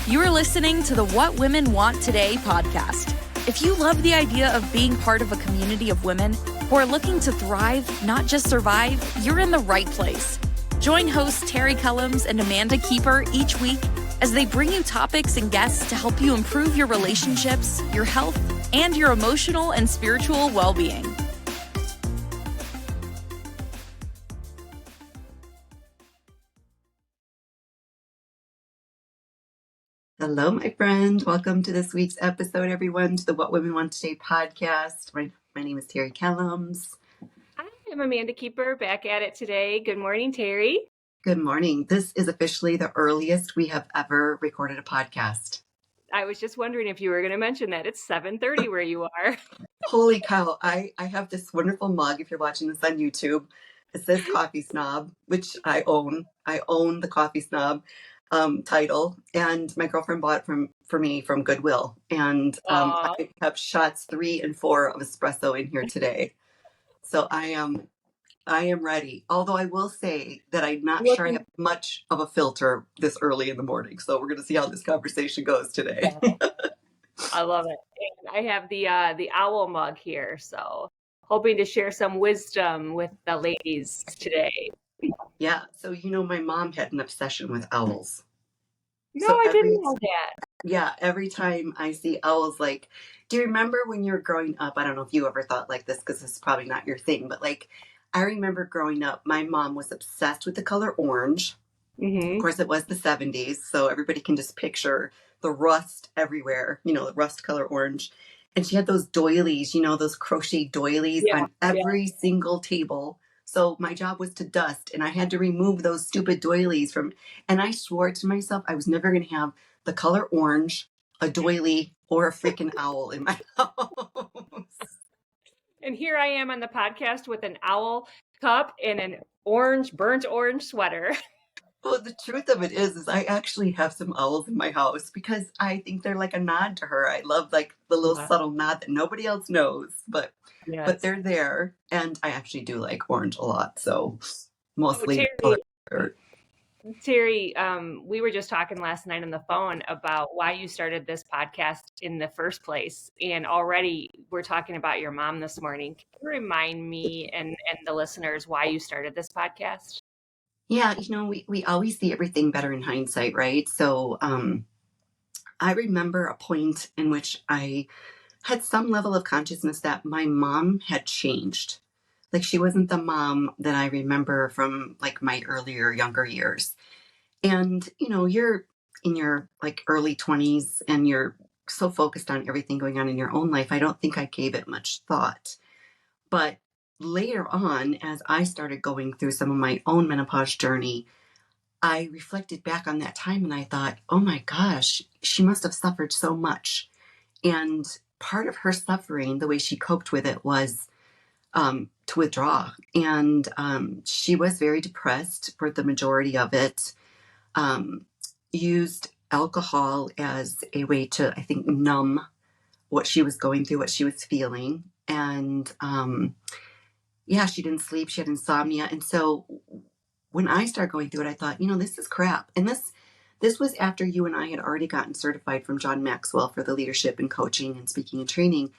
You are listening to the What Women Want Today podcast. If you love the idea of being part of a community of women who are looking to thrive, not just survive, you're in the right place. Join hosts Terry Cullums and Amanda Keeper each week as they bring you topics and guests to help you improve your relationships, your health, and your emotional and spiritual well-being. Hello, my friend. Welcome to this week's episode, everyone, to the What Women Want Today podcast. My name is Terry Cullums. Hi, I'm Amanda Keeper, back at it today. Good morning, Terry. Good morning. This is officially the earliest we have ever recorded a podcast. I was just wondering if you were going to mention that. It's 7:30 where you are. Holy cow. I have this wonderful mug, if you're watching this on YouTube. It says Coffee Snob, which I own. I own the Coffee Snob title, and my girlfriend bought it for me from Goodwill. And I have shots 3 and 4 of espresso in here today. So I am ready. Although I will say that I'm not sure I have much of a filter this early in the morning. So we're going to see how this conversation goes today. I love it. And I have the owl mug here, so hoping to share some wisdom with the ladies today. Yeah. So, my mom had an obsession with owls. No, so I didn't know that. Yeah. Every time I see owls, do you remember when you were growing up? I don't know if you ever thought like this, because this is probably not your thing, but I remember growing up, my mom was obsessed with the color orange. Mm-hmm. Of course, it was the 70s, so everybody can just picture the rust everywhere, the rust color orange. And she had those doilies, those crochet doilies on every single table. So my job was to dust, and I had to remove those stupid doilies and I swore to myself I was never going to have the color orange, a doily, or a freaking owl in my house. And here I am on the podcast with an owl cup and an burnt orange sweater. Well, the truth of it is I actually have some owls in my house because I think they're like a nod to her. I love the little subtle nod that nobody else knows, but they're there. And I actually do like orange a lot. So mostly Terry, we were just talking last night on the phone about why you started this podcast in the first place. And already we're talking about your mom this morning. Can you remind me and the listeners why you started this podcast? Yeah, we always see everything better in hindsight, right? So I remember a point in which I had some level of consciousness that my mom had changed. She wasn't the mom that I remember from my earlier, younger years. And, you're in your early 20s and you're so focused on everything going on in your own life. I don't think I gave it much thought. But later on, as I started going through some of my own menopause journey, I reflected back on that time and I thought, oh my gosh, she must have suffered so much. And part of her suffering, the way she coped with it was to withdraw. And she was very depressed for the majority of it, used alcohol as a way to, I think, numb what she was going through, what she was feeling. And she didn't sleep. She had insomnia. And so when I started going through it, I thought, this is crap. And this was after you and I had already gotten certified from John Maxwell for the leadership and coaching and speaking and training.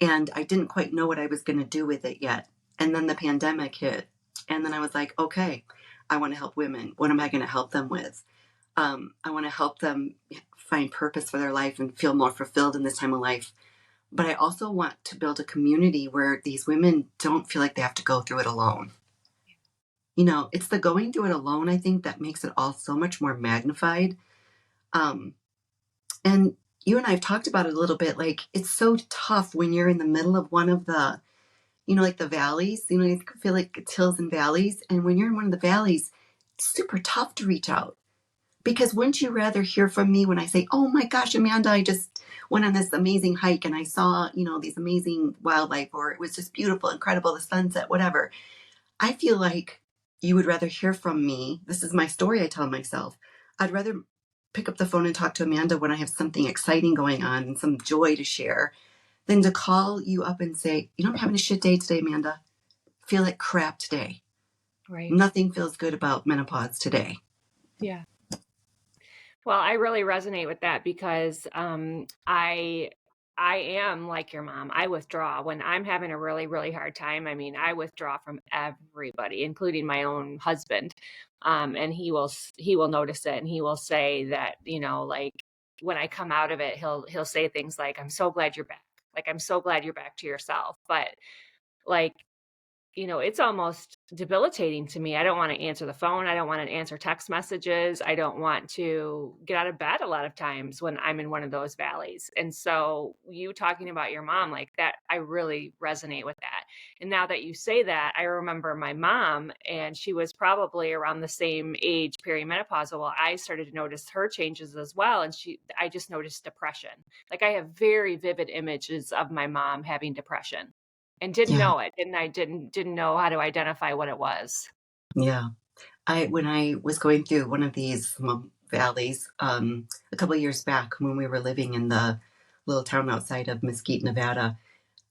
And I didn't quite know what I was going to do with it yet. And then the pandemic hit. And then I was like, okay, I want to help women. What am I going to help them with? I want to help them find purpose for their life and feel more fulfilled in this time of life. But I also want to build a community where these women don't feel like they have to go through it alone. It's the going through it alone, I think, that makes it all so much more magnified. And you and I have talked about it a little bit. It's so tough when you're in the middle of one of the, the valleys. You feel like it's hills and valleys. And when you're in one of the valleys, it's super tough to reach out. Because wouldn't you rather hear from me when I say, oh my gosh, Amanda, I just went on this amazing hike and I saw, these amazing wildlife, or it was just beautiful, incredible, the sunset, whatever. I feel like you would rather hear from me. This is my story I tell myself. I'd rather pick up the phone and talk to Amanda when I have something exciting going on and some joy to share than to call you up and say, I'm having a shit day today, Amanda. I feel like crap today. Right. Nothing feels good about menopause today. Yeah. Well, I really resonate with that because I am like your mom. I withdraw when I'm having a really, really hard time. I mean, I withdraw from everybody, including my own husband. And he will notice it, and he will say that, like when I come out of it, he'll say things like, "I'm so glad you're back." Like, "I'm so glad you're back to yourself." But like, it's almost debilitating to me. I don't want to answer the phone. I don't want to answer text messages. I don't want to get out of bed a lot of times when I'm in one of those valleys. And so, you talking about your mom like that, I really resonate with that. And now that you say that, I remember my mom, and she was probably around the same age, perimenopause. Well, I started to notice her changes as well. And I just noticed depression. Like, I have very vivid images of my mom having depression and didn't Yeah. know it. Didn't know how to identify what it was. Yeah. When I was going through one of these valleys a couple of years back when we were living in the little town outside of Mesquite, Nevada,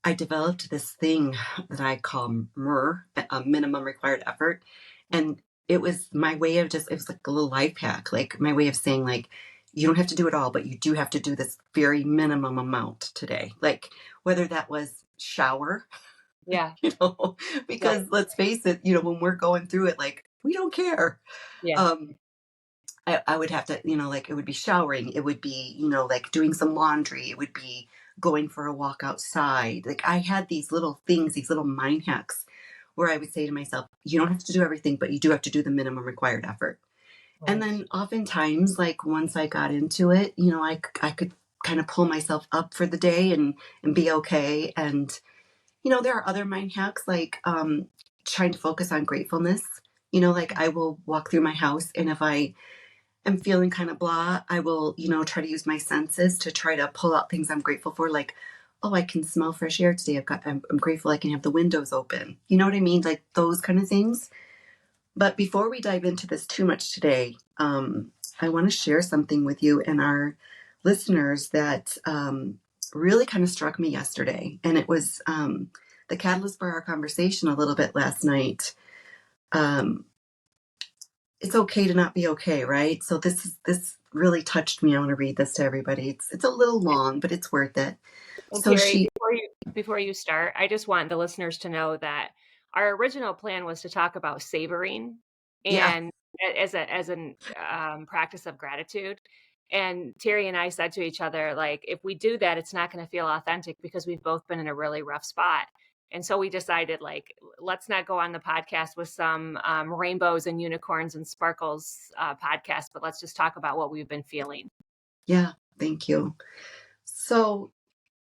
I developed this thing that I call MR, a minimum required effort. And it was my way of it was like a little life hack, like my way of saying, like, you don't have to do it all, but you do have to do this very minimum amount today. Like, whether that was shower, Yeah. you know, Right. because let's face it, when we're going through it, like, we don't care. Yeah. Um, I would have to, like it would be showering. It would be, like doing some laundry. It would be going for a walk outside. Like I had these little things, these little mind hacks where I would say to myself, you don't have to do everything, but you do have to do the minimum required effort. And Right. then oftentimes, like once I got into it, I could kind of pull myself up for the day and be okay. And, there are other mind hacks like trying to focus on gratefulness. Like I will walk through my house, and if I'm feeling kind of blah, I will, try to use my senses to try to pull out things I'm grateful for. Like, oh, I can smell fresh air today. I'm grateful I can have the windows open. You know what I mean? Like those kind of things. But before we dive into this too much today, I want to share something with you and our listeners that really kind of struck me yesterday. And it was the catalyst for our conversation a little bit last night. Um, it's okay to not be okay, right? So this really touched me. I want to read this to everybody. It's a little long, but it's worth it. And So Terry, she, before you start, I just want the listeners to know that our original plan was to talk about savoring yeah, and as an practice of gratitude. And Terry and I said to each other, like, if we do that, it's not going to feel authentic because we've both been in a really rough spot. And so we decided, like, let's not go on the podcast with some rainbows and unicorns and sparkles podcast, but let's just talk about what we've been feeling. yeah, thank you. So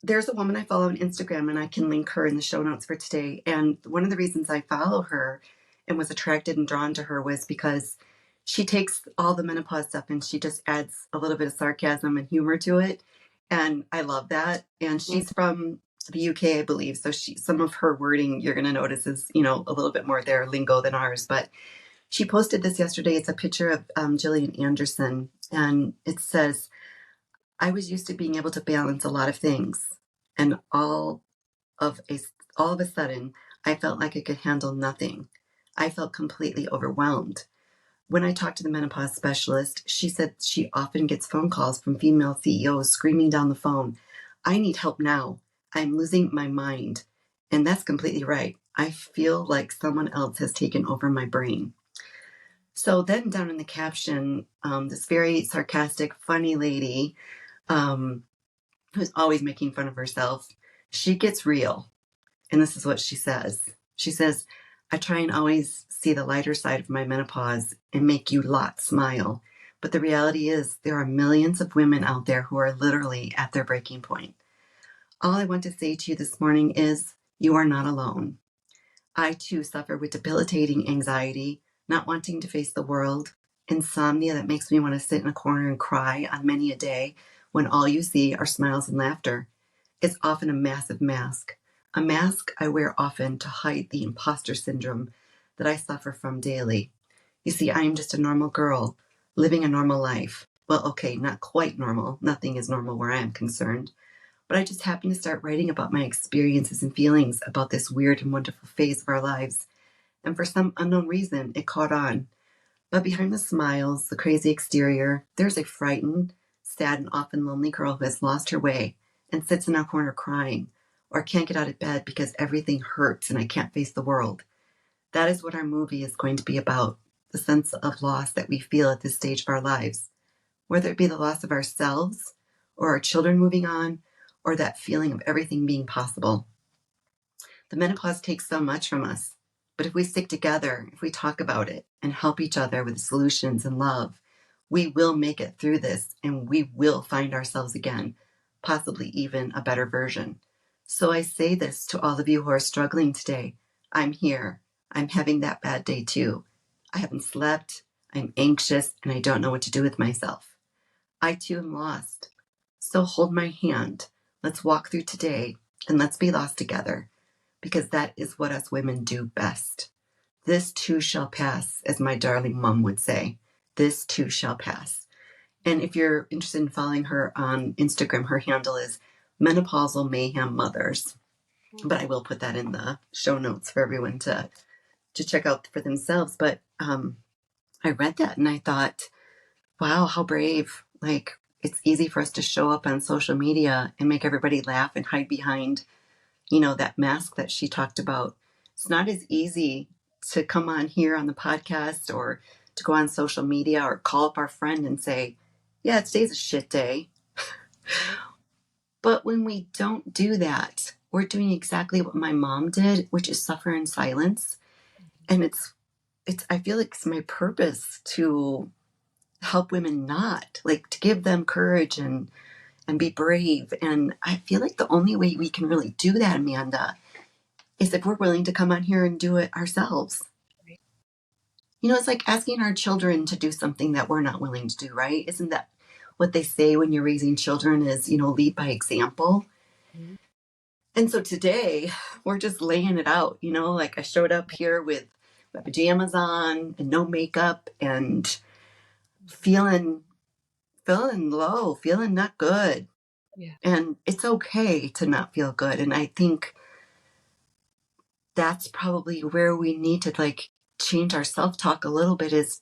there's a woman I follow on Instagram, and I can link her in the show notes for today. And one of the reasons I follow her and was attracted and drawn to her was because she takes all the menopause stuff and she just adds a little bit of sarcasm and humor to it. And I love that. And she's from the UK, I believe. So some of her wording you're going to notice is, a little bit more their lingo than ours. But she posted this yesterday. It's a picture of Gillian Anderson. And it says, I was used to being able to balance a lot of things. And of a all of a sudden, I felt like I could handle nothing. I felt completely overwhelmed. When I talked to the menopause specialist, she said she often gets phone calls from female CEOs screaming down the phone, I need help now. I'm losing my mind. And that's completely right. I feel like someone else has taken over my brain. So then down in the caption, this very sarcastic, funny lady um, who's always making fun of herself, she gets real. And this is what she says. She says, I try and always see the lighter side of my menopause and make you lot smile. But the reality is, there are millions of women out there who are literally at their breaking point. All I want to say to you this morning is, you are not alone. I too suffer with debilitating anxiety, not wanting to face the world, insomnia that makes me want to sit in a corner and cry on many a day when all you see are smiles and laughter. It's often a massive mask, a mask I wear often to hide the imposter syndrome that I suffer from daily. You see, I am just a normal girl living a normal life. Well, okay, not quite normal. Nothing is normal where I am concerned. But I just happened to start writing about my experiences and feelings about this weird and wonderful phase of our lives. And for some unknown reason, it caught on. But behind the smiles, the crazy exterior, there's a frightened, sad, and often lonely girl who has lost her way and sits in a corner crying, or can't get out of bed because everything hurts and I can't face the world. That is what our movie is going to be about, the sense of loss that we feel at this stage of our lives, whether it be the loss of ourselves, or our children moving on, or that feeling of everything being possible. The menopause takes so much from us, but if we stick together, if we talk about it and help each other with solutions and love, we will make it through this and we will find ourselves again, possibly even a better version. So I say this to all of you who are struggling today. I'm here. I'm having that bad day too. I haven't slept. I'm anxious and I don't know what to do with myself. I too am lost. So hold my hand. Let's walk through today and let's be lost together, because that is what us women do best. This too shall pass, as my darling mom would say. This too shall pass. And if you're interested in following her on Instagram, her handle is Menopausal Mayhem Mothers. But I will put that in the show notes for everyone to check out for themselves. But I read that and I thought, wow, how brave. Like, it's easy for us to show up on social media and make everybody laugh and hide behind, that mask that she talked about. It's not as easy to come on here on the podcast or to go on social media or call up our friend and say, yeah, today's a shit day. But when we don't do that, we're doing exactly what my mom did, which is suffer in silence. And I feel like it's my purpose to help women not, like, to give them courage and be brave. And I feel like the only way we can really do that, Amanda, is if we're willing to come on here and do it ourselves. Right. It's like asking our children to do something that we're not willing to do, right? Isn't that what they say when you're raising children is, lead by example? Mm-hmm. And so today we're just laying it out, like I showed up here with my pajamas on and no makeup and feeling low, feeling not good. Yeah. And it's okay to not feel good. And I think that's probably where we need to, like, change our self-talk a little bit, is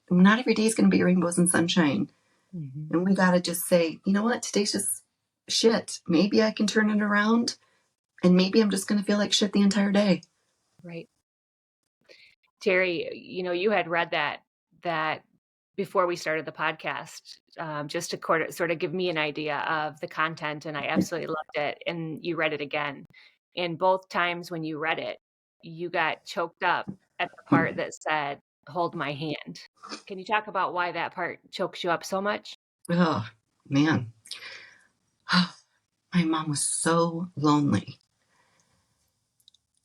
not every day is going to be rainbows and sunshine. Mm-hmm. And we got to just say, you know what, today's just shit. Maybe I can turn it around, and maybe I'm just going to feel like shit the entire day. Right. Terry, you had read that before we started the podcast, just to sort of give me an idea of the content, and I absolutely loved it. And you read it again. And both times when you read it, you got choked up at the part that said, "Hold my hand." Can you talk about why that part chokes you up so much? Oh, man. My mom was so lonely.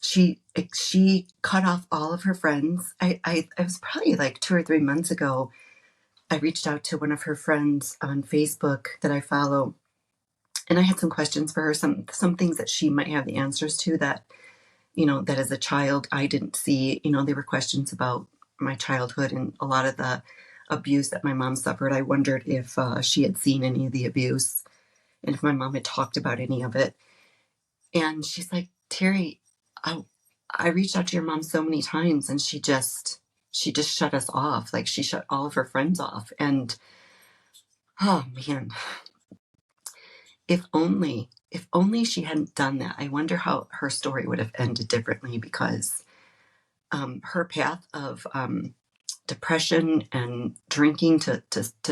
She cut off all of her friends. I was probably like 2 or 3 months ago. I reached out to one of her friends on Facebook that I follow, and I had some questions for her, some things that she might have the answers to that, that as a child I didn't see. They were questions about my childhood and a lot of the abuse that my mom suffered. I wondered if she had seen any of the abuse and if my mom had talked about any of it. And she's like, Terry, I reached out to your mom so many times and she just shut us off. Like, she shut all of her friends off. And oh man, if only she hadn't done that, I wonder how her story would have ended differently, because her path of depression and drinking to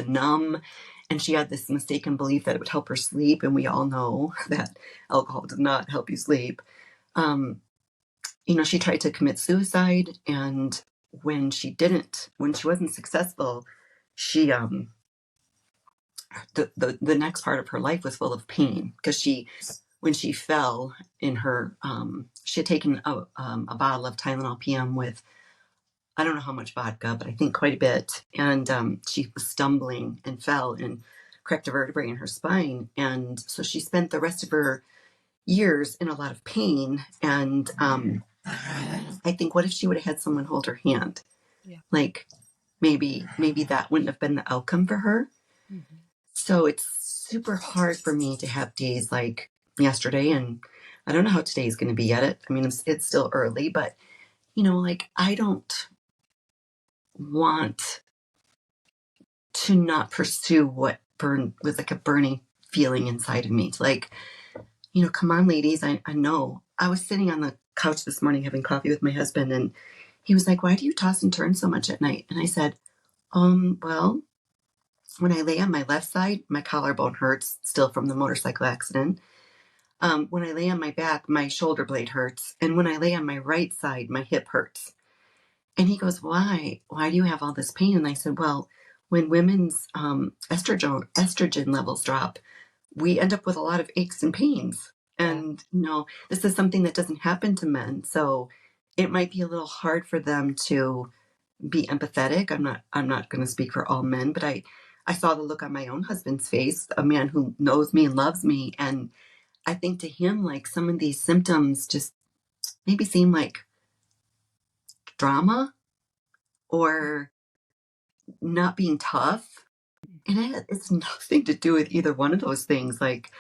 numb, and she had this mistaken belief that it would help her sleep, and we all know that alcohol does not help you sleep. She tried to commit suicide, and when she wasn't successful, she the next part of her life was full of pain, because when she fell in her, she had taken a bottle of Tylenol PM with, I don't know how much vodka, but I think quite a bit. And she was stumbling and fell and cracked a vertebrae in her spine. And so she spent the rest of her years in a lot of pain. And I think, what if she would have had someone hold her hand? Yeah. Like, maybe that wouldn't have been the outcome for her. Mm-hmm. So it's super hard for me to have days like yesterday, and I don't know how today's going to be yet. I mean, it's still early, but like, want to not pursue what was like a burning feeling inside of me. Like, come on, ladies. I know. I was sitting on the couch this morning having coffee with my husband, and he was like, "Why do you toss and turn so much at night?" And I said, well, when I lay on my left side, my collarbone hurts still from the motorcycle accident. When I lay on my back, my shoulder blade hurts. And when I lay on my right side, my hip hurts. And he goes, "Why? Why do you have all this pain?" And I said, "Well, when women's estrogen levels drop, we end up with a lot of aches and pains. And, this is something that doesn't happen to men. So it might be a little hard for them to be empathetic. I'm not going to speak for all men, but I saw the look on my own husband's face, a man who knows me and loves me. And I think to him, like, some of these symptoms just maybe seem like drama or not being tough. And it's nothing to do with either one of those things. Like,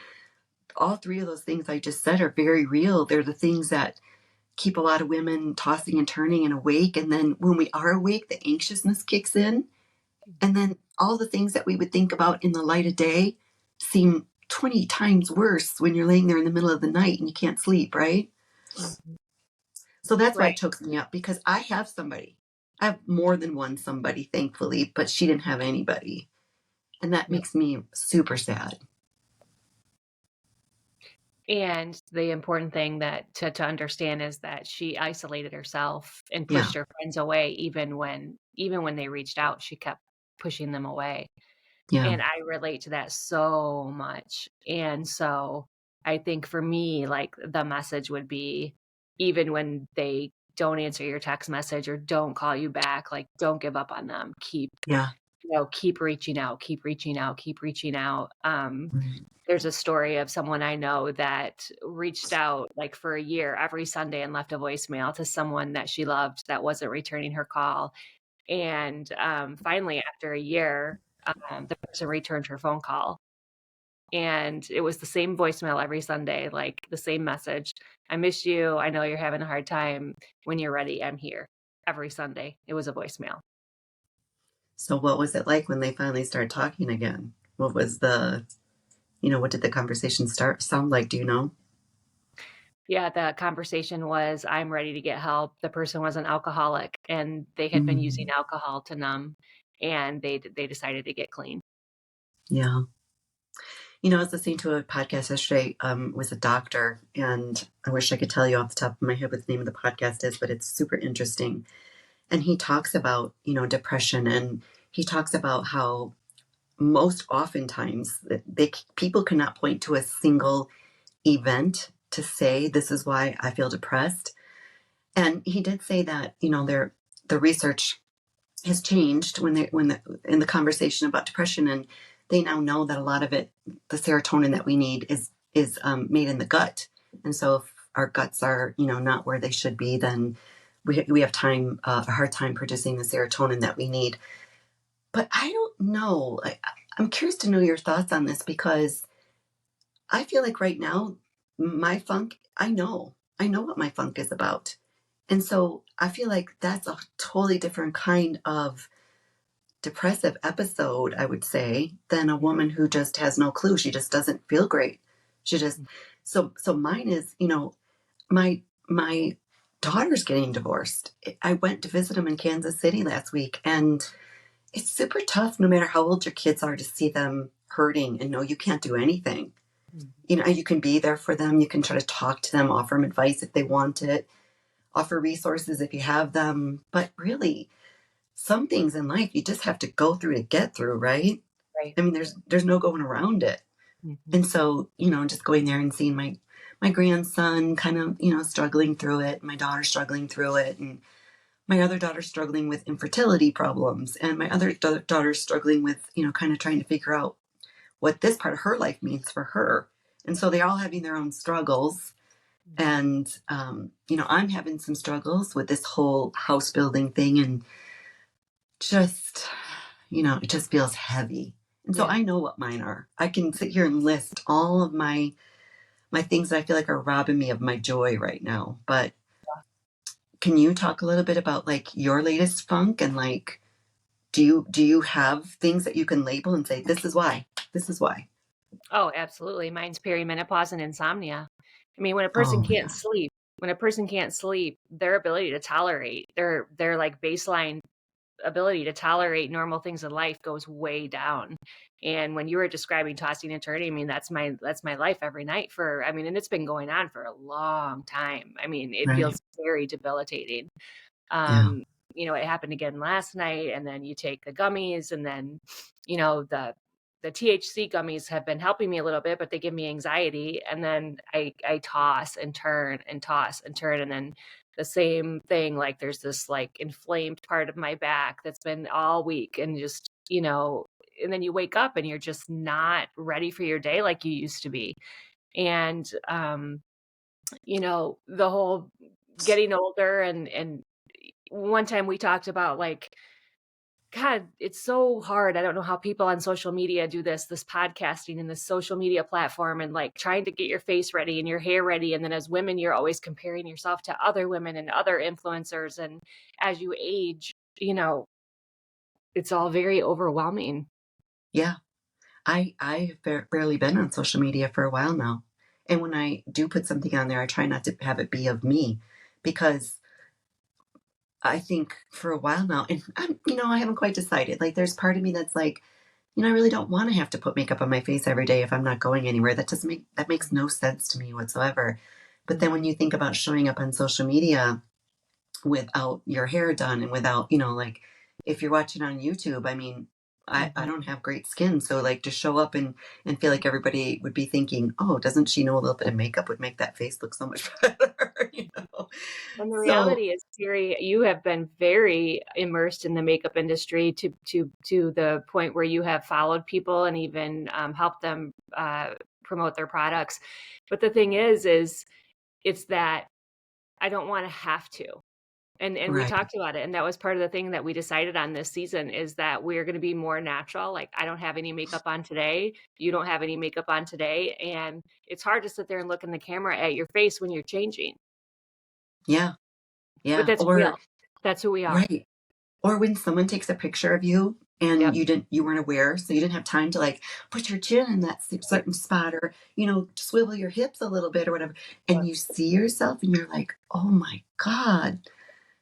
all three of those things I just said are very real. They're the things that keep a lot of women tossing and turning and awake. And then when we are awake, the anxiousness kicks in. And then all the things that we would think about in the light of day seem 20 times worse when you're laying there in the middle of the night and you can't sleep, right? Mm-hmm. So that's why it chokes me up, because I have somebody. I have more than one somebody, thankfully, but she didn't have anybody. And that makes me super sad. And the important thing that to understand is that she isolated herself and pushed her friends away. Even when they reached out, she kept pushing them away. Yeah. And I relate to that so much. And so I think for me, like, the message would be, even when they don't answer your text message or don't call you back, like, don't give up on them. Keep reaching out, keep reaching out, keep reaching out. There's a story of someone I know that reached out like for a year every Sunday and left a voicemail to someone that she loved that wasn't returning her call. And finally, after a year, the person returned her phone call. And it was the same voicemail every Sunday, like the same message. "I miss you. I know you're having a hard time. When you're ready, I'm here." Every Sunday, it was a voicemail. So what was it like when they finally started talking again? What was what did the conversation sound like? Do you know? Yeah, the conversation was, "I'm ready to get help." The person was an alcoholic, and they had been using alcohol to numb, and they decided to get clean. Yeah. I was listening to a podcast yesterday with a doctor, and I wish I could tell you off the top of my head what the name of the podcast is, but it's super interesting. And he talks about, depression, and he talks about how most oftentimes people cannot point to a single event to say, "This is why I feel depressed." And he did say that, the research has changed in the conversation about depression, and they now know that a lot of it, the serotonin that we need, is made in the gut. And so if our guts are, not where they should be, then we have a hard time producing the serotonin that we need. But I don't know. I'm curious to know your thoughts on this, because I feel like right now, my funk, I know what my funk is about. And so I feel like that's a totally different kind of depressive episode, I would say, than a woman who just has no clue. She just doesn't feel great. She just, so mine is, my daughter's getting divorced. I went to visit them in Kansas City last week, and it's super tough, no matter how old your kids are, to see them hurting and know you can't do anything. You can be there for them. You can try to talk to them, offer them advice if they want it, offer resources if you have them. But really, some things in life you just have to go through to get through, right? Right. I mean, there's no going around it. Mm-hmm. And so, just going there and seeing my grandson kind of, struggling through it, my daughter struggling through it, and my other daughter struggling with infertility problems, and my other daughter struggling with, kind of trying to figure out what this part of her life means for her. And so they're all having their own struggles. And, I'm having some struggles with this whole house building thing, and just, it just feels heavy. And so I know what mine are. I can sit here and list all of my things that I feel like are robbing me of my joy right now. But can you talk a little bit about like your latest funk and like Do you have things that you can label and say, this is why, this is why? Oh, absolutely. Mine's perimenopause and insomnia. I mean, Oh my God. when a person can't sleep, their ability to tolerate their like baseline ability to tolerate normal things in life goes way down. And when you were describing tossing and turning, I mean, that's my life every night for, I mean, and it's been going on for a long time. I mean, it Right. feels very debilitating. Yeah. Um, you know, it happened again last night, and then you take the gummies, and then, you know, the THC gummies have been helping me a little bit, but they give me anxiety. And then I toss and turn and toss and turn. And then the same thing, like there's this like inflamed part of my back that's been all week and just, you know, and then you wake up and you're just not ready for your day like you used to be. And, you know, the whole getting older and one time we talked about like, God, it's so hard. I don't know how people on social media do this podcasting and this social media platform and like trying to get your face ready and your hair ready. And then as women, you're always comparing yourself to other women and other influencers. And as you age, you know, it's all very overwhelming. Yeah. I've barely been on social media for a while now. And when I do put something on there, I try not to have it be of me, because I think for a while now, and I haven't quite decided. Like, there's part of me that's like, I really don't want to have to put makeup on my face every day if I'm not going anywhere. That makes no sense to me whatsoever. But then when you think about showing up on social media without your hair done and without, like if you're watching on YouTube, I mean, I Mhm. don't have great skin. So like to show up and feel like everybody would be thinking, oh, doesn't she know a little bit of makeup would make that face look so much better? And the So reality is, Siri, you have been very immersed in the makeup industry to the point where you have followed people and even helped them promote their products. But the thing is it's that I don't want to have to. And we right. talked about it, and that was part of the thing that we decided on this season is that we're going to be more natural. Like I don't have any makeup on today, you don't have any makeup on today, and it's hard to sit there and look in the camera at your face when you're changing. Yeah. But Yeah. that's Or real. That's who we are. right. Or when someone takes a picture of you and Yep. you weren't aware, so you didn't have time to like put your chin in that certain spot, or swivel your hips a little bit or whatever, and Yep. you see yourself and you're like, oh my God,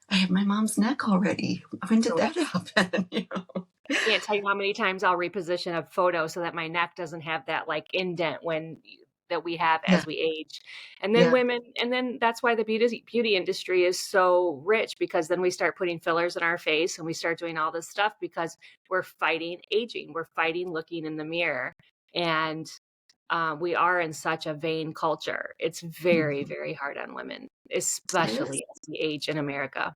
I have my mom's neck already. When did that happen? I can't tell you how many times I'll reposition a photo so that my neck doesn't have that like indent that we have Yeah. as we age. And then Yeah. women, and then that's why the beauty industry is so rich, because then we start putting fillers in our face and we start doing all this stuff because we're fighting aging. We're fighting looking in the mirror. And we are in such a vain culture. It's very, Mhm. very hard on women, It is especially as we age in America.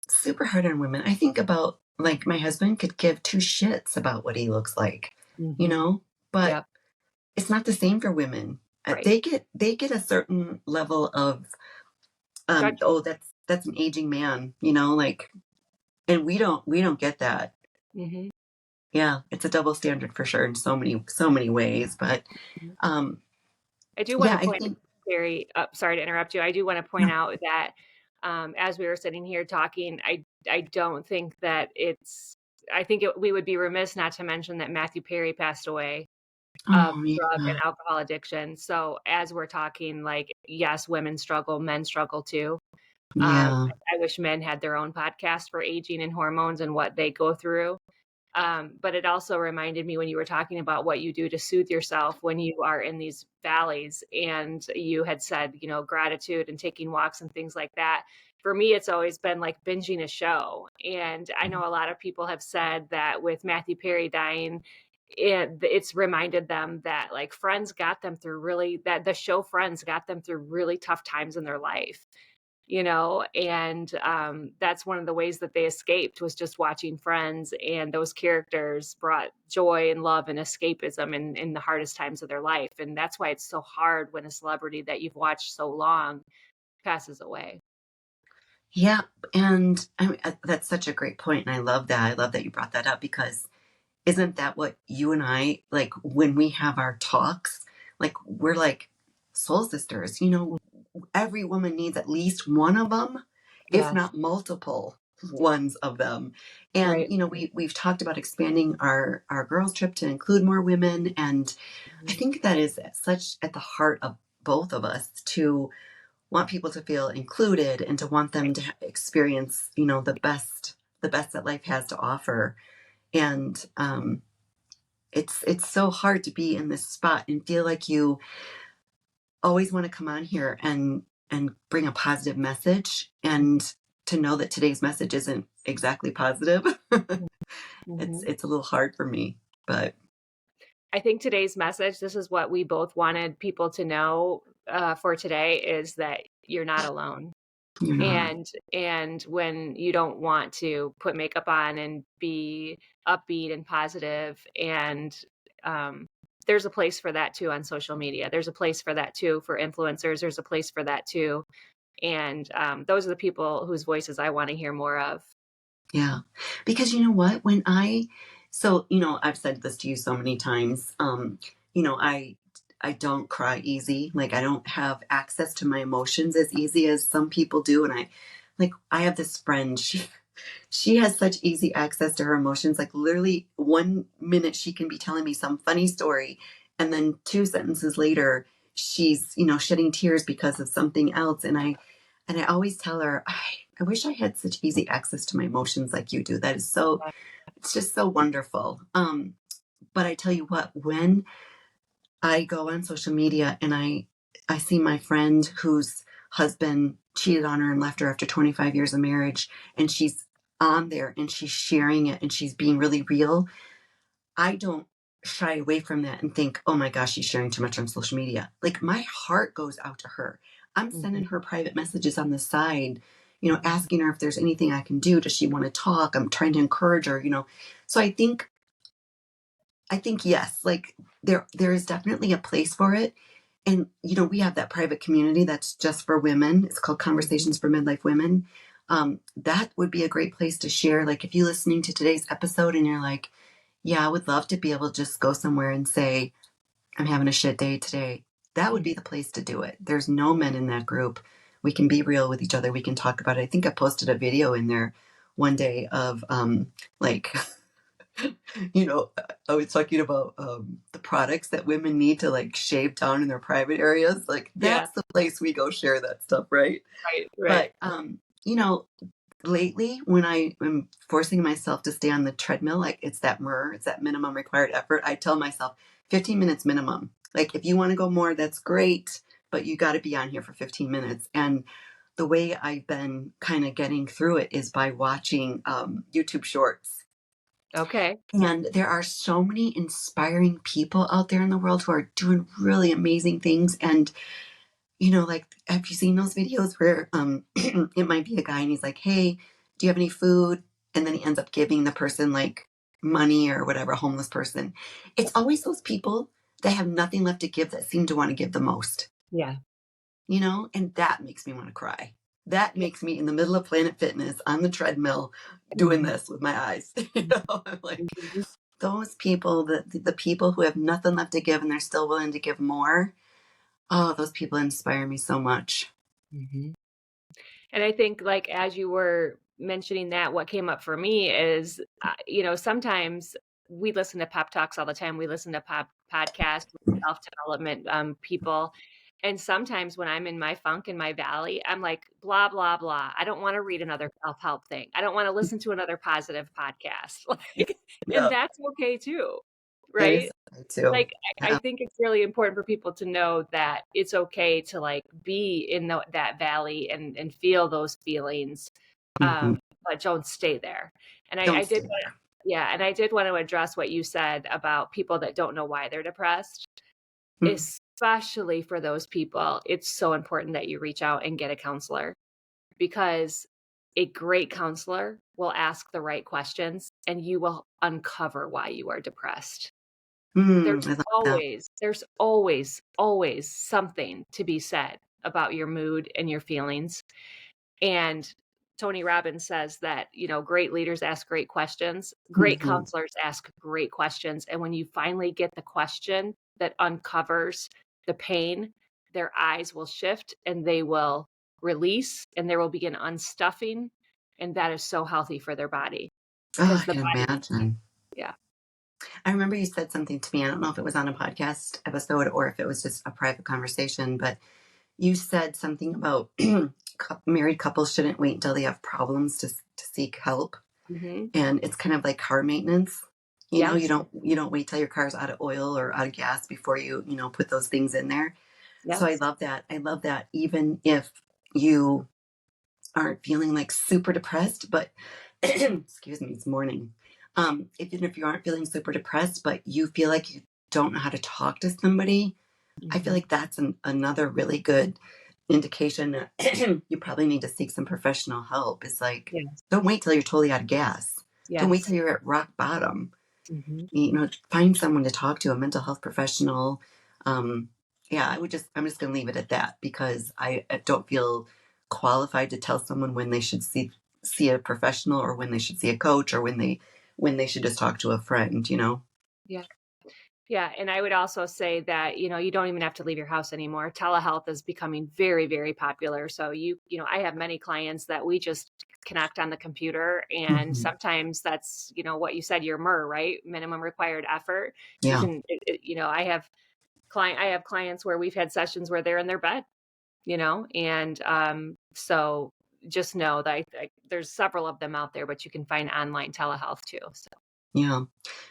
super hard on women. I think about, like, my husband could give two shits about what he looks like, Hmm. but Yep. it's not the same for women. Right. They get a certain level of Judgment. oh, that's an aging man, like, and we don't get that. Hmm. Yeah, it's a double standard for sure in so many ways, but um I do want yeah, to I point think very sorry to interrupt you. I do want to point no. out that as we were sitting here talking, I don't think that I think we would be remiss not to mention that Matthew Perry passed away of Oh drug and yeah. alcohol addiction. So as we're talking, like, yes, women struggle, men struggle too. Yeah. I wish men had their own podcast for aging and hormones and what they go through. But it also reminded me when you were talking about what you do to soothe yourself when you are in these valleys, and you had said, gratitude and taking walks and things like that. For me, it's always been like binging a show. And I know a lot of people have said that with Matthew Perry dying, it's reminded them that like Friends got them through that the show Friends got them through really tough times in their life, and that's one of the ways that they escaped was just watching Friends, and those characters brought joy and love and escapism in the hardest times of their life. And that's why it's so hard when a celebrity that you've watched so long passes away. Yeah, and I mean, that's such a great point, and I love that. I love that you brought that up, because isn't that what you and I, like, when we have our talks, like, we're like soul sisters. Every woman needs at least one of them, if Yes. not multiple. ones of them. And, Right. you know, we've talked about expanding our girls trip to include more women. And I Mhm. think that is such at the heart of both of us to want people to feel included and to want them to experience, you know, the best that life has to offer. And it's so hard to be in this spot and feel like you always want to come on here and bring a positive message, and to know that today's message isn't exactly positive. Mhm. It's a little hard for me, but I think today's message, this is what we both wanted people to know for today, is that you're not alone. you're not. And when you don't want to put makeup on and be upbeat and positive, and um, there's a place for that too on social media. There's a place for that too for influencers. There's a place for that too. And those are the people whose voices I want to hear more of. Yeah. Because you know what? So, you know, I've said this to you so many times. You know, I don't cry easy. Like I don't have access to my emotions as easy as some people do. And I have this friend, she has such easy access to her emotions. Like literally 1 minute she can be telling me some funny story, and then 2 sentences later she's, you know, shedding tears because of something else. And I always tell her, I wish I had such easy access to my emotions like you do. That is so, it's just so wonderful. But I tell you what, when I go on social media and I see my friend whose husband cheated on her and left her after 25 years of marriage, and she's on there and she's sharing it and she's being really real, I don't shy away from that and think, oh my gosh, she's sharing too much on social media. Like my heart goes out to her. I'm Mhm. sending her private messages on the side, you know, Mhm. asking her if there's anything I can do. Does she want to talk? I'm trying to encourage her, you know. So I think yes, like there is definitely a place for it. And you know, we have that private community that's just for women. It's called Mhm. Conversations for Midlife Women. That would be a great place to share. Like if you're listening to today's episode and you're like, yeah, I would love to be able to just go somewhere and say, I'm having a shit day today. That would Mhm. be the place to do it. There's no men in that group. We can be real with each other. We can talk about it. I think I posted a video in there one day of like you know, I was talking about the products that women need to like shave down in their private areas. Like Yeah. that's the place we go share that stuff, right? Right. Right. But you know, lately when I am forcing myself to stay on the treadmill, like it's that MR, it's that minimum required effort. I tell myself 15 minutes minimum. Like if you want to go more, that's great, but you got to be on here for 15 minutes. And the way I've been kind of getting through it is by watching YouTube shorts. Okay. And there are so many inspiring people out there in the world who are doing really amazing things. And, you know, like, have you seen those videos where it might be a guy and he's like, hey, do you have any food? And then he ends up giving the person like money or whatever, a homeless person. It's always those people that have nothing left to give that seem to want to give the most, Yeah. you know? And that makes me want to cry. That Yeah. makes me in the middle of Planet Fitness on the treadmill doing Mhm. this with my eyes. You know, I'm like, Mhm. those people, the people who have nothing left to give and they're still willing to give more. Oh, those people inspire me so much. Mhm. And I think, like, as you were mentioning that, what came up for me is, sometimes we listen to pep talks all the time. We listen to podcasts, self-development people. And sometimes when I'm in my funk in my valley, I'm like, blah, blah, blah. I don't want to read another self-help thing. I don't want to listen to another positive podcast. Yeah, Like, and yeah, that's okay too. it is Right? okay too. Like, I Yeah. think it's really important for people to know that it's okay to, like, be in that valley and feel those feelings, Hmm. but don't stay there. And I Don't did stay wanna there. yeah, and I did want to address what you said about people that don't know why they're depressed. Mm. Especially for those people, it's so important that you reach out and get a counselor, because a great counselor will ask the right questions and you will uncover why you are depressed. I like that. There's always, always something to be said about your mood and your feelings. And Tony Robbins says that, great leaders ask great questions, great Hmm. counselors ask great questions. And when you finally get the question that uncovers the pain, their eyes will shift and they will release, and there will be an unstuffing, And that is so healthy for their body Oh, because I the can body, imagine. yeah. I remember you said something to me. I don't know if it was on a podcast episode or if it was just a private conversation, but you said something about married couples shouldn't wait until they have problems to seek help. Hmm. And it's kind of like car maintenance. You know, Yes. you don't wait till your car's out of oil or out of gas before you know, put those things in there. So I Yes. love that. I love that. Even if you aren't feeling like super depressed, but excuse me, it's morning. Even if you aren't feeling super depressed, but you feel like you don't know how to talk to somebody, I feel Hmm. like that's another really good indication that you probably need to seek some professional help. It's like, Yes. don't wait till you're totally out of gas. Don't wait Yes. till you're at rock bottom. Hmm. You know, find someone to talk to, a mental health professional. Um, yeah, I'm just going to leave it at that because I don't feel qualified to tell someone when they should see a professional or when they should see a coach or when they should just talk to a friend, you know? Yeah. Yeah. And I would also say that, you don't even have to leave your house anymore. Telehealth is becoming very, very popular. So I have many clients that we just connect on the computer. And Hmm. sometimes that's, what you said, your MR, right? Minimum required effort. You Yeah. can, I have clients where we've had sessions where they're in their bed, and so just know that there's several of them out there, but you can find online telehealth too. So. Yeah.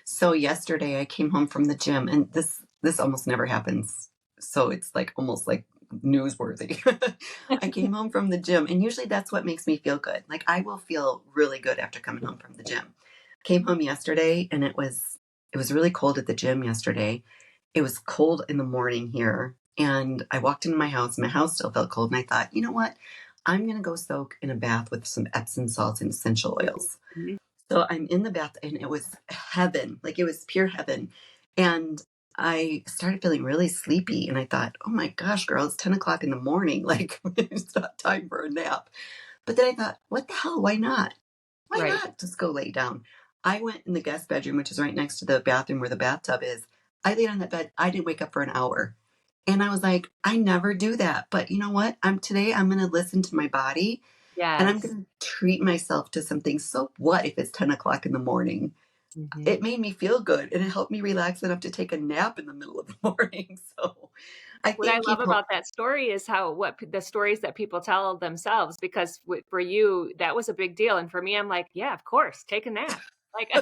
So yesterday I came home from the gym and this almost never happens. So it's like almost like newsworthy. I came home from the gym and usually that's what makes me feel good. Like I will feel really good after coming home from the gym. Came home yesterday and it was really cold at the gym yesterday. It was cold in the morning here and I walked into my house. My house still felt cold and I thought, "You know what? I'm going to go soak in a bath with some Epsom salts and essential oils." Mhm. So I'm in the bath and it was heaven, like it was pure heaven. And I started feeling really sleepy and I thought, oh my gosh, girl, it's 10 o'clock in the morning. Like it's not time for a nap. But then I thought, what the hell? Why not? Why Right. not just go lay down? I went in the guest bedroom, which is right next to the bathroom where the bathtub is. I laid on that bed. I didn't wake up for an hour. And I was like, I never do that. But you know what? I'm going to listen to my body and I'm Yes. going to treat myself to something. So what if it's 10 o'clock in the morning? Hmm. It made me feel good and it helped me relax enough to take a nap in the middle of the morning. So I What I think love about that story is the stories that people tell themselves, because for you, that was a big deal. And for me, I'm like, yeah, of course, take a nap. Like, I'm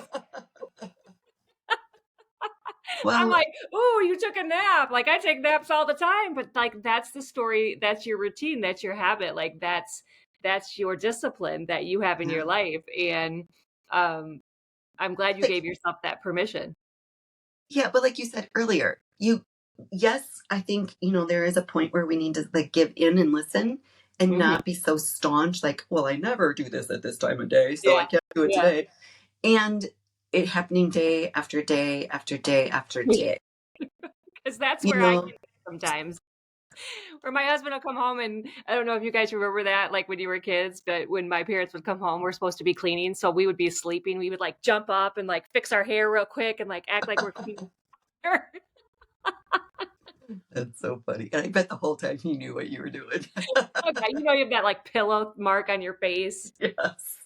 well, like, "Ooh, you took a nap." Like, I take naps all the time, but, like, that's the story, that's your routine, that's your habit, like, that's your discipline that you have in yeah. your life, and, um, I'm glad you But gave yourself that permission. yeah, but like you said earlier, yes, I think, there is a point where we need to like give in and listen and Mhm. not be so staunch, like, well, I never do this at this time of day, so I Yeah. can't do it Yeah. today. And it happening day after day after day after day. 'Cause that's You where I know, get sometimes. Where my husband will come home, and I don't know if you guys remember that, like, when you were kids, but when my parents would come home, we're supposed to be cleaning, so we would be sleeping, we would, like, jump up and, like, fix our hair real quick and, like, act like we're cleaning. that's so funny. And I bet the whole time he knew what you were doing. Oh, yeah, you have that, like, pillow mark on your face. Yes.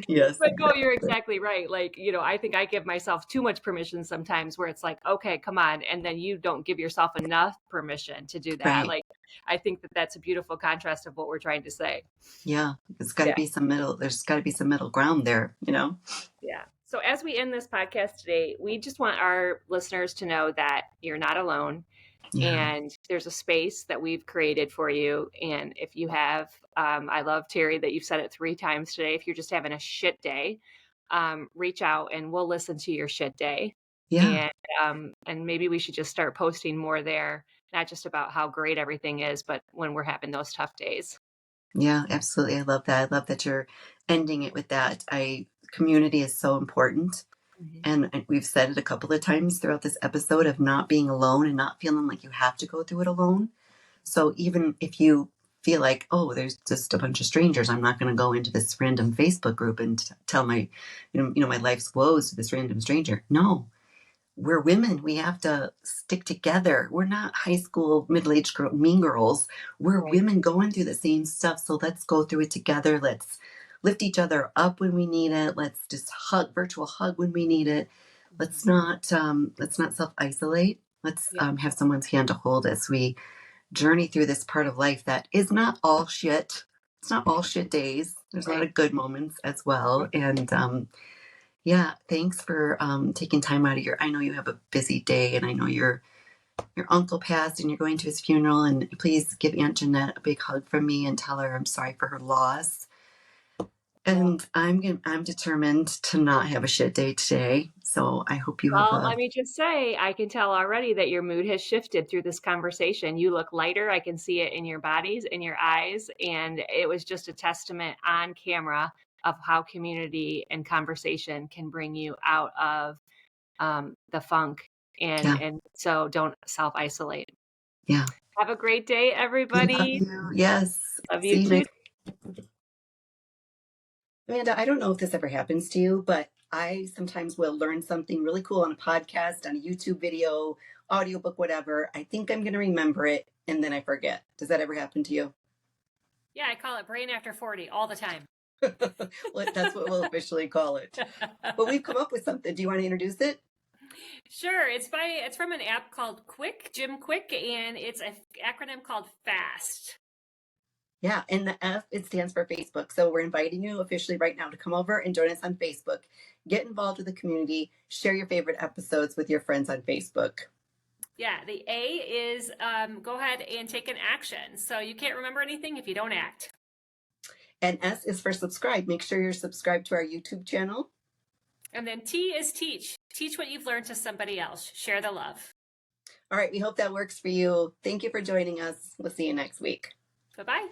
Yes, But no, you're exactly. exactly right. Like, I think I give myself too much permission sometimes where it's like, "Okay, come on," and then you don't give yourself enough permission to do that. Right. Like, I think that that's a beautiful contrast of what we're trying to say. Yeah. Yeah, There's gotta be some middle ground there, you know? yeah. So as we end this podcast today, we just want our listeners to know that you're not alone, Yeah. and there's a space that we've created for you. And if you have, I love, Terry, that you've said it 3 times today. If you're just having a shit day, reach out and we'll listen to your shit day. Yeah. And maybe we should just start posting more there, not just about how great everything is, but when we're having those tough days. Yeah, absolutely. I love that. I love that you're ending it with that. Community is so important. Mhm. And we've said it a couple of times throughout this episode of not being alone and not feeling like you have to go through it alone. So even if you feel like, oh, there's just a bunch of strangers, I'm not going to go into this random Facebook group and tell my, my life's woes to this random stranger. No, we're women. We have to stick together. We're not high school, middle-aged mean girls. We're Right. women going through the same stuff. So let's go through it together. lift each other up when we need it. Let's just virtual hug when we need it. Let's not self-isolate. Let's Yeah. have someone's hand to hold as we journey through this part of life that is not all shit. It's not all shit days. There's a lot of good moments as well. And yeah, thanks for taking time out of I know you have a busy day, and I know your uncle passed and you're going to his funeral, and please give Aunt Jeanette a big hug from me and tell her I'm sorry for her loss. And I'm determined to not have a shit day today. So I hope you have Let me just say, I can tell already that your mood has shifted through this conversation. You look lighter. I can see it in your bodies, in your eyes. And it was just a testament on camera of how community and conversation can bring you out of the funk. And so don't self-isolate. Yeah. Have a great day, everybody. Love you. Yes. Love See you too. Amanda, I don't know if this ever happens to you, but I sometimes will learn something really cool on a podcast, on a YouTube video, audiobook, whatever. I think I'm going to remember it, and then I forget. Does that ever happen to you? Yeah, I call it brain after 40 all the time. Well, that's what we'll officially call it. But we've come up with something. Do you want to introduce it? Sure. It's from an app called Jim Quick, and it's an acronym called FAST. Yeah, and the F, it stands for Facebook. So we're inviting you officially right now to come over and join us on Facebook. Get involved with the community. Share your favorite episodes with your friends on Facebook. Yeah, the A is go ahead and take an action. So you can't remember anything if you don't act. And S is for subscribe. Make sure you're subscribed to our YouTube channel. And then T is teach. Teach what you've learned to somebody else. Share the love. All right, we hope that works for you. Thank you for joining us. We'll see you next week. Bye-bye.